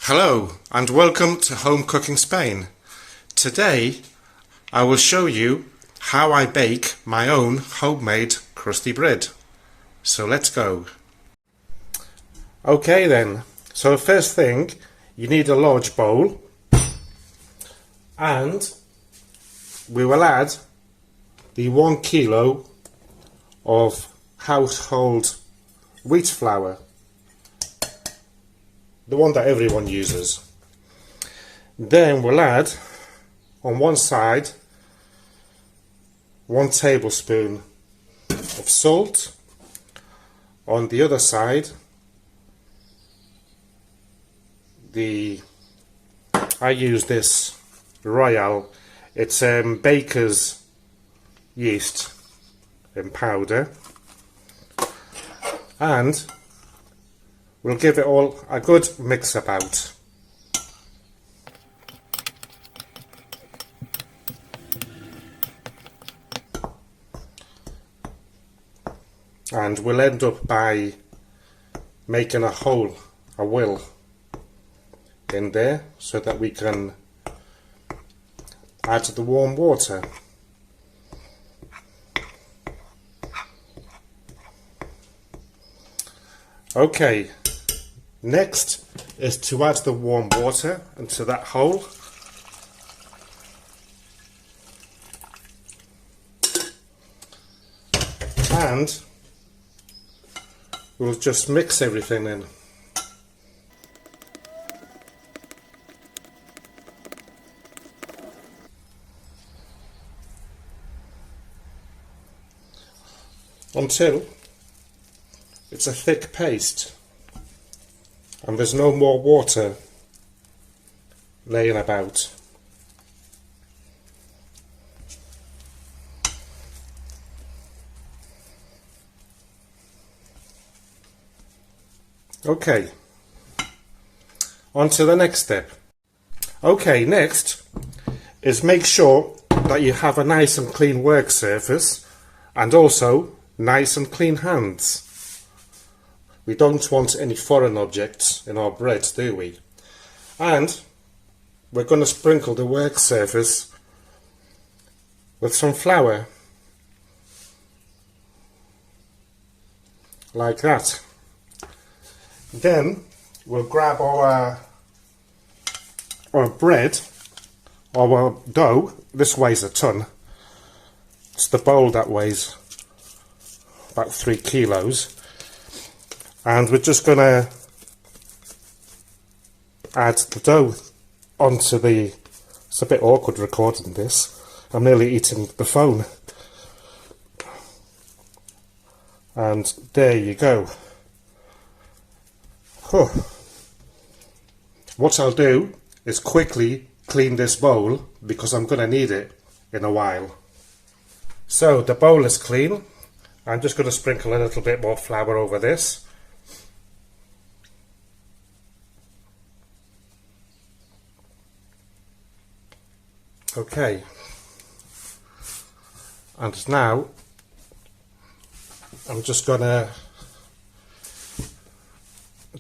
Hello and welcome to Home Cooking Spain. Today I will show you how I bake my own homemade crusty bread. So let's go. Okay then, so first thing, you need a large bowl and we will add the 1 kilo of household wheat flour, the one that everyone uses. Then we'll add on one side 1 tablespoon of salt, on the other side I use this Royal, it's baker's yeast in powder, and we'll give it all a good mix about. And we'll end up by making a hole, a will in there so that we can add the warm water. Okay, next is to add the warm water into that hole. And we'll just mix everything in. Until it's a thick paste and there's no more water laying about. Okay, on to the next step. Okay, next is make sure that you have a nice and clean work surface and also nice and clean hands. We don't want any foreign objects in our bread, do we? And we're going to sprinkle the work surface with some flour, like that. Then we'll grab our bread, our dough. This weighs a ton. It's the bowl that weighs about 3 kilos. And we're just going to add the dough onto the... It's a bit awkward recording this. I'm nearly eating the phone. And there you go. What I'll do is quickly clean this bowl because I'm going to need it in a while. So the bowl is clean. I'm just going to sprinkle a little bit more flour over this. Okay. And now I'm just going to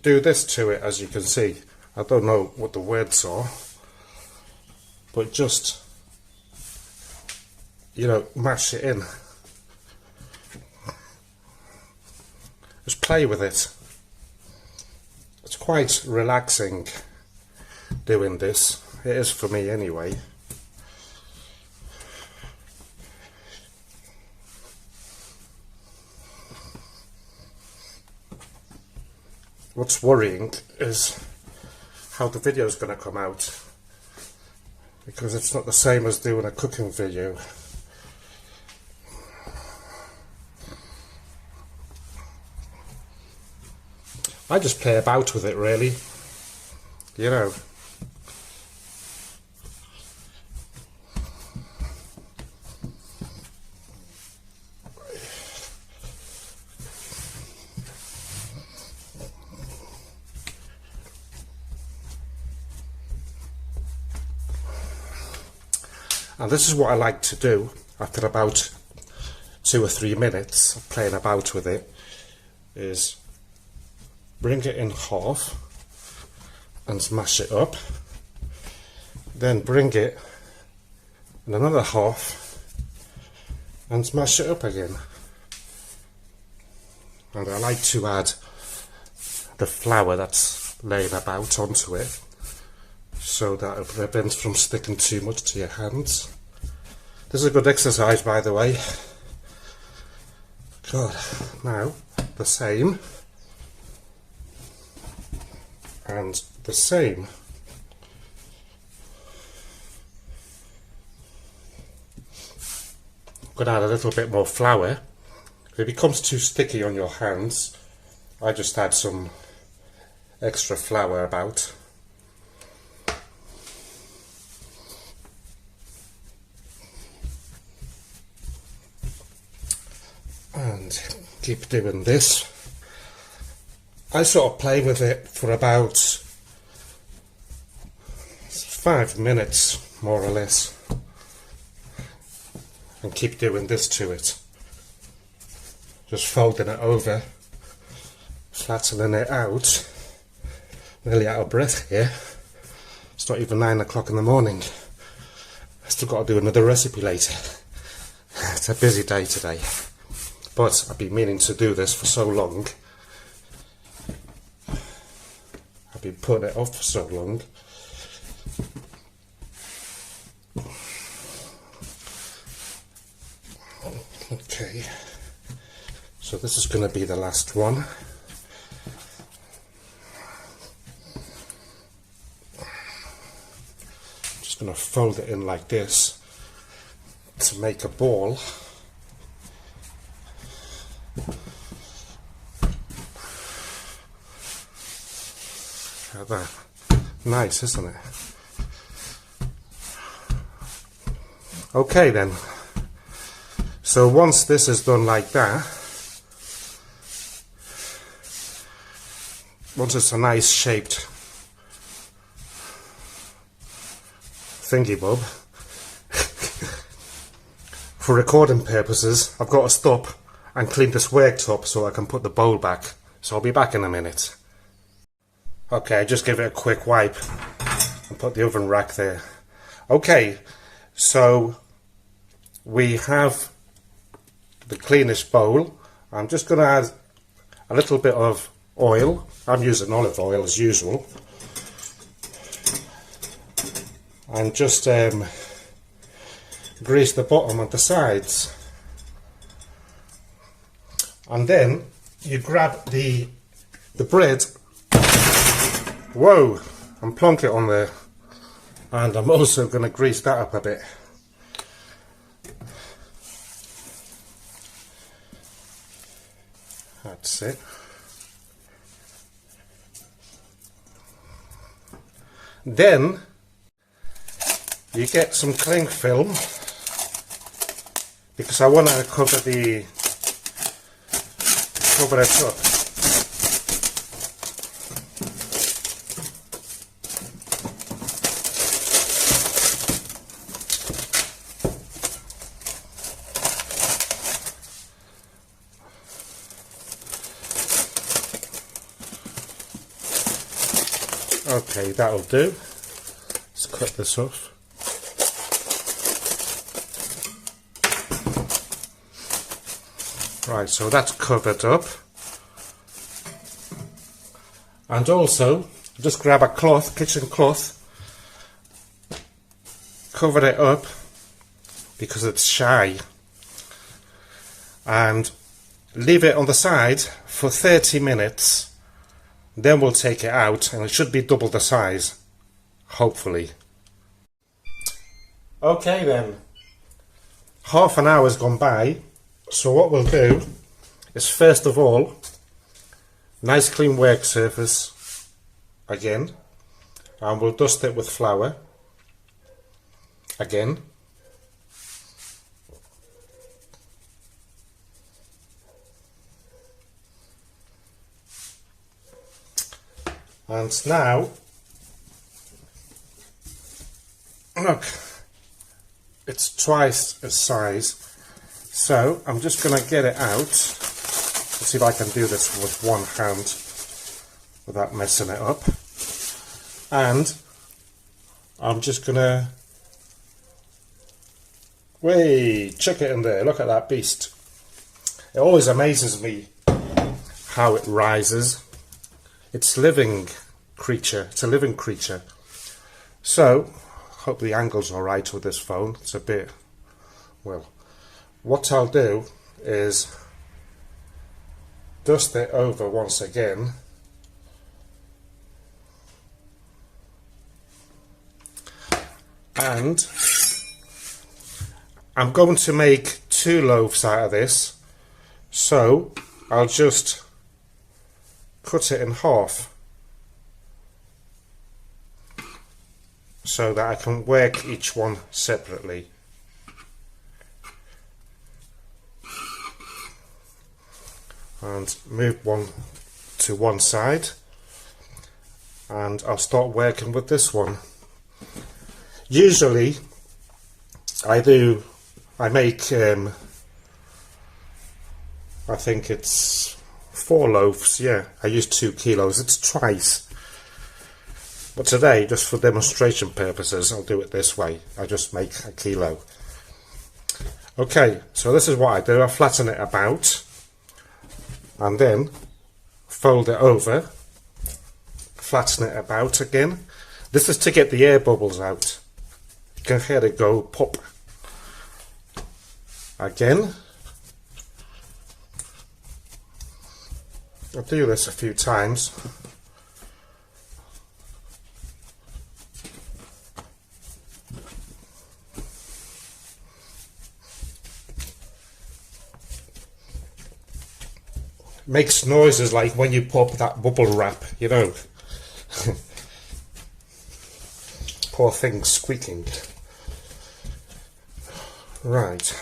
do this to it, as you can see. I don't know what the words are, but just, mash it in. Just play with it. It's quite relaxing doing this. It is for me anyway. What's worrying is how the video is going to come out, because it's not the same as doing a cooking video. I just play about with it, really, And this is what I like to do after about 2 or 3 minutes of playing about with it, is bring it in half and smash it up. Then bring it in another half and smash it up again. And I like to add the flour that's laying about onto it, so that it prevents from sticking too much to your hands. This is a good exercise, by the way. Good. Now the same and the same. I'm going to add a little bit more flour. If it becomes too sticky on your hands, I just add some extra flour about. And keep doing this. I sort of play with it for about 5 minutes, more or less, and keep doing this to it. Just folding it over, flattening it out. Nearly out of breath here. It's not even 9 o'clock in the morning. I still got to do another recipe later. It's a busy day today, but I've been meaning to do this for so long. I've been putting it off for so long. Okay, so this is going to be the last one. I'm just going to fold it in like this to make a ball. Like that. Nice, isn't it? Okay then. So once this is done like that, once it's a nice shaped thingy bob, for recording purposes, I've got to stop and clean this worktop so I can put the bowl back. So I'll be back in a minute. Okay, just give it a quick wipe and put the oven rack there. Okay, so we have the cleanest bowl. I'm just going to add a little bit of oil. I'm using olive oil as usual. And just grease the bottom and the sides. And then you grab the bread, whoa, and plonk it on there. And I'm also going to grease that up a bit. That's it. Then you get some cling film, because I want to cover it up. Okay, that'll do. Let's cut this off. Right, so that's covered up. And also, just grab a cloth, kitchen cloth, cover it up because it's shy, and leave it on the side for 30 minutes. Then we'll take it out and it should be double the size, hopefully. Okay then, half an hour's gone by, so what we'll do is first of all, nice clean work surface again, and we'll dust it with flour again. And now, look, it's twice its size, so I'm just going to get it out. Let's see if I can do this with one hand without messing it up. and I'm just gonna chuck it in there. Look at that beast. It always amazes me how it rises. It's a living creature. It's a living creature. So, hope the angle's alright with this phone. It's a bit, well, what I'll do is dust it over once again. And I'm going to make 2 loaves out of this, so I'll just cut it in half so that I can work each one separately. And move one to one side, and I'll start working with this one. Usually I make I think it's 4 loaves. Yeah, I use 2 kilos. It's twice, but today, just for demonstration purposes, I'll do it this way. I just make 1 kilo. Okay, so this is what I do. I flatten it about and then fold it over, flatten it about again. This is to get the air bubbles out. You can hear it go pop. Again, I'll do this a few times. Makes noises like when you pop that bubble wrap, you know. Poor thing squeaking. Right.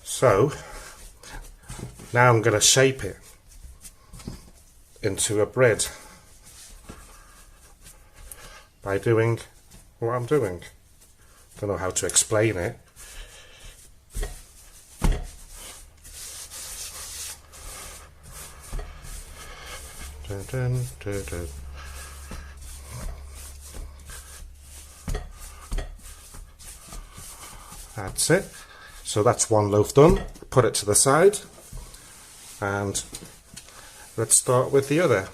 So now I'm going to shape it into a bread by doing what I'm doing. Don't know how to explain it. Dun, dun, dun, dun. That's it. So that's 1 loaf done. Put it to the side, and let's start with the other.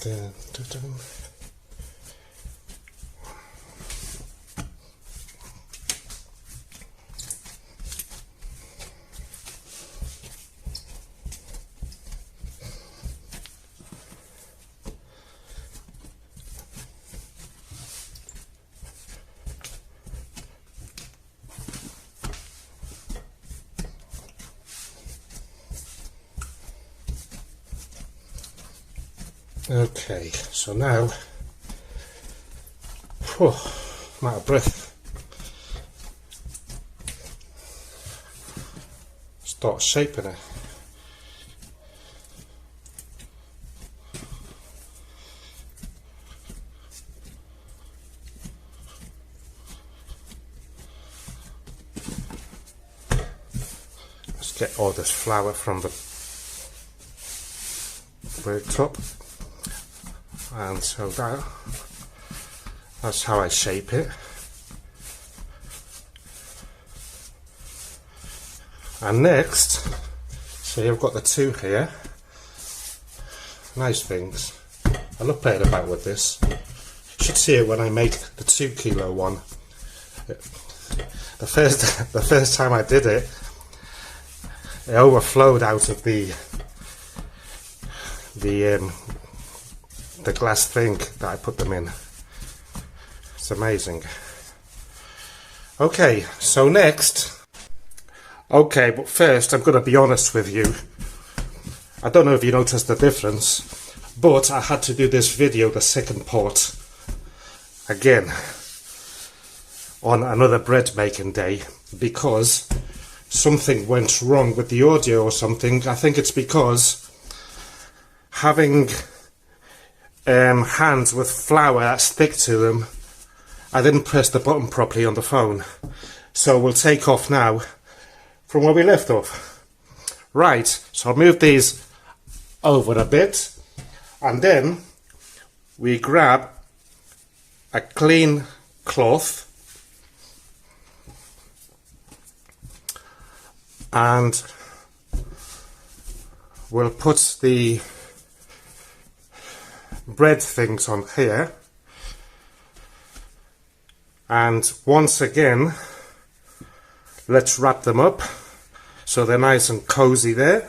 Dun, dun, dun. Okay, so now, I'm out of breath. Start shaping it. Let's get all this flour from the bread top. And so that's how I shape it. And next, so you've got the 2 here. Nice things. I love playing about with this. You should see it when I make the 2 kilo one. The first time I did it, it overflowed out of the glass thing that I put them in. It's amazing. Okay, so next. Okay, but first I'm going to be honest with you. I don't know if you noticed the difference, but I had to do this video, the second part, again on another bread making day because something went wrong with the audio or something. I think it's because having hands with flour that stick to them I didn't press the button properly on the phone. So we'll take off now from where we left off. Right, so I'll move these over a bit, and then we grab a clean cloth and we'll put the bread things on here, and once again let's wrap them up so they're nice and cozy there.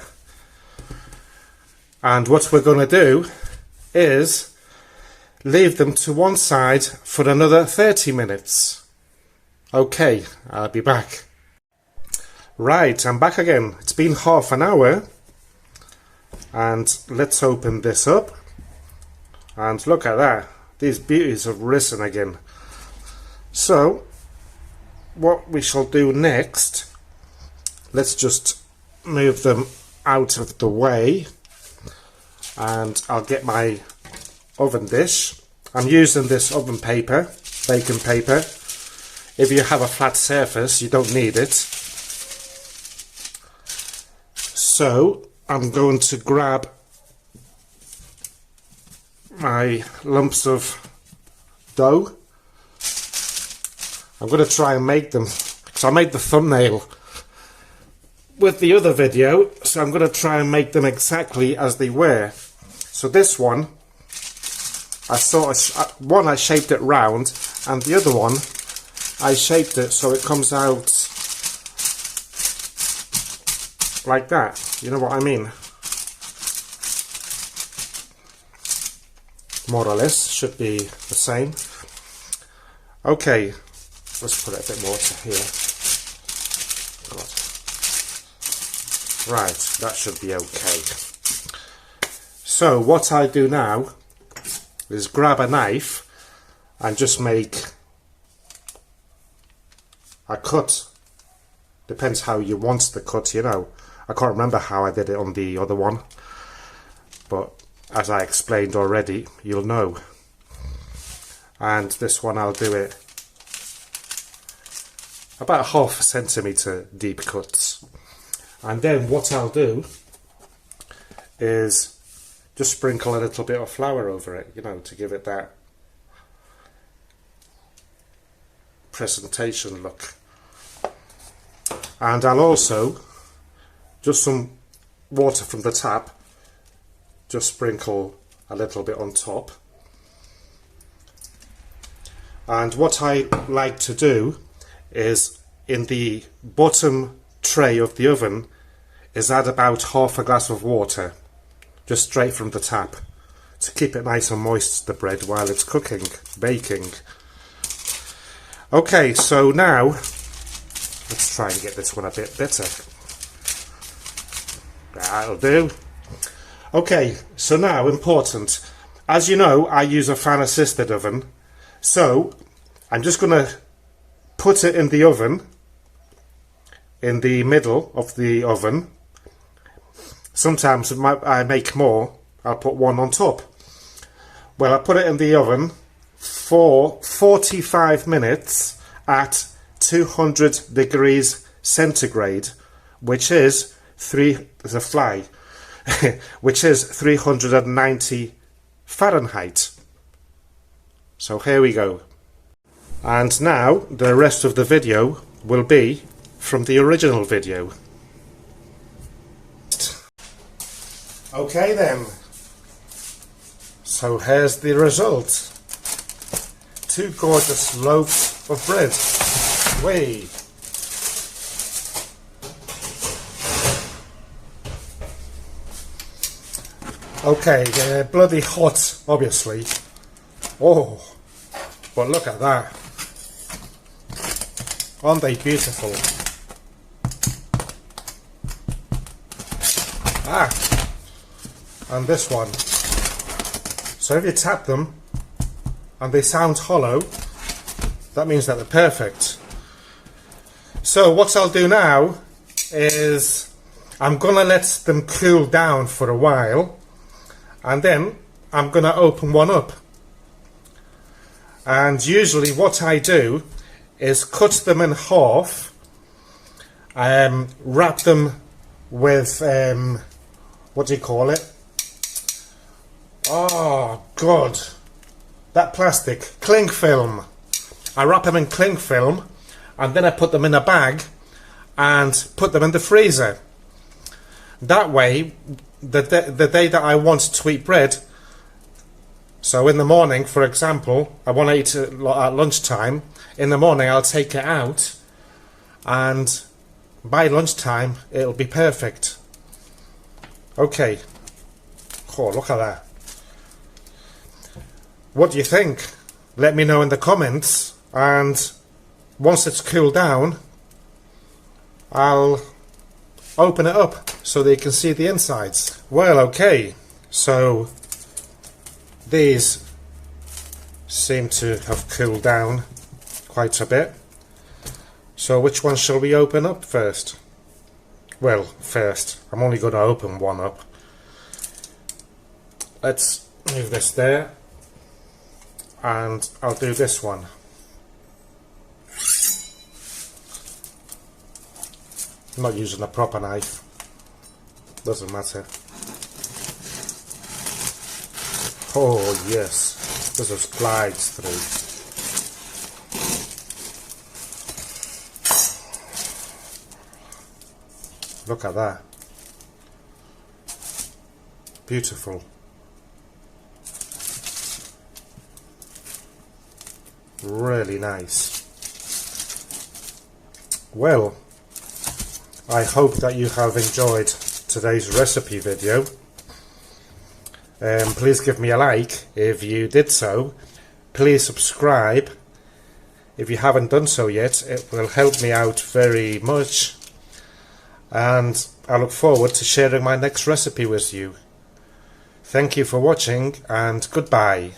And what we're going to do is leave them to one side for another 30 minutes. Okay, I'll be back. Right, I'm back again. It's been half an hour, and let's open this up. And look at that, these beauties have risen again. So what we shall do next, let's just move them out of the way, and I'll get my oven dish. I'm using this oven paper, baking paper. If you have a flat surface, you don't need it. So I'm going to grab my lumps of dough. I'm going to try and make them, because I made the thumbnail with the other video, so I'm going to try and make them exactly as they were. So this one, I shaped it round, and the other one I shaped it so it comes out like that. You know what I mean? More or less, should be the same. Okay, let's put it a bit more to here. God. Right, that should be okay. So what I do now is grab a knife and just make a cut. Depends how you want the cut, you know. I can't remember how I did it on the other one, but as I explained already, you'll know. And this one I'll do it about 1/2 centimetre deep cuts. And then what I'll do is just sprinkle a little bit of flour over it, you know, to give it that presentation look. And I'll also, just some water from the tap, just sprinkle a little bit on top. And what I like to do is, in the bottom tray of the oven, is add about 1/2 glass of water, just straight from the tap, to keep it nice and moist, the bread, while it's cooking, baking. Okay, so now let's try and get this one a bit better. That'll do. Okay, so now, important, as you know, I use a fan assisted oven, so I'm just going to put it in the oven, in the middle of the oven. Sometimes I make more, I'll put one on top. Well, I put it in the oven for 45 minutes at 200 degrees centigrade, which is there's a fly, which is 390 Fahrenheit. So here we go. And now the rest of the video will be from the original video. Okay then, so here's the result. 2 gorgeous loaves of bread. Way. Okay, they're bloody hot, obviously. Oh, but look at that. Aren't they beautiful? Ah, and this one. So if you tap them and they sound hollow, that means that they're perfect. So what I'll do now is I'm gonna let them cool down for a while, and then I'm gonna open one up. And usually what I do is cut them in half, wrap them with, what do you call it? Oh God, that plastic, cling film. I wrap them in cling film and then I put them in a bag and put them in the freezer. That way, the day that I want to eat bread, so in the morning, for example, I want to eat at lunchtime, in the morning I'll take it out and by lunchtime it'll be perfect. Okay. Oh, look at that. What do you think? Let me know in the comments, and once it's cooled down I'll open it up so that you can see the insides. Well, okay, so these seem to have cooled down quite a bit. So which one shall we open up first? Well, first, I'm only going to open one up. Let's move this there, and I'll do this one. I'm not using a proper knife, doesn't matter. Oh yes, this just glides through. Look at that. Beautiful. Really nice. Well, I hope that you have enjoyed today's recipe video. Please give me a like if you did so. Please subscribe if you haven't done so yet. It will help me out very much, and I look forward to sharing my next recipe with you. Thank you for watching, and goodbye.